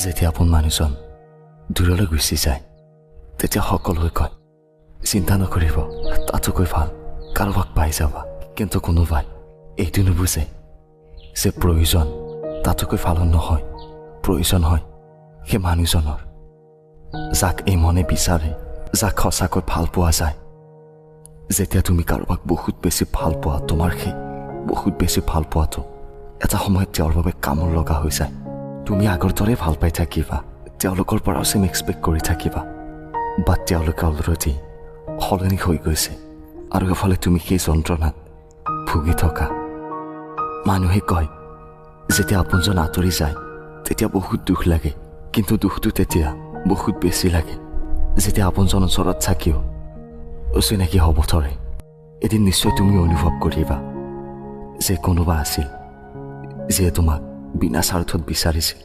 যেতিয়া আপোন মানুহজন দূৰলৈ গুচি যায় তেতিয়া সকলোৱে কয় চিন্তা নকৰিব তাতোকৈ ভাল কাৰোবাক পাই যাবা কিন্তু কোনোবাই এইটো নুবুজে যে প্ৰয়োজন তাতোকৈ ভাল নহয় প্ৰয়োজন হয় সেই মানুহজনৰ যাক এই মনে বিচাৰে যাক সঁচাকৈ ভাল পোৱা যায় যেতিয়া তুমি কাৰোবাক বহুত বেছি ভাল পোৱা তোমাৰ সেই বহুত বেছি ভাল পোৱাটো এটা সময়ত তেওঁৰ বাবে কামৰ লগা হৈ যায় তুমি আগৰ দৰে ভাল পাই থাকিবা তেওঁলোকৰ পৰাও চেম এক্সপেক্ট কৰি থাকিবা বাট তেওঁলোকে অলৰেডি সলনি হৈ গৈছে আৰু এফালে তুমি সেই যন্ত্ৰণাত ভুগি থকা মানুহে কয় যেতিয়া আপোনজন আঁতৰি যায় তেতিয়া বহুত দুখ লাগে কিন্তু দুখটো তেতিয়া বহুত বেছি লাগে যেতিয়া আপোনজন ওচৰত থাকিও অচিনাকি হ'ব ধৰে এদিন নিশ্চয় তুমি অনুভৱ কৰিবা যে কোনোবা আছিল যিয়ে তোমাক বিনা স্বাৰ্থত বিচাৰিছিল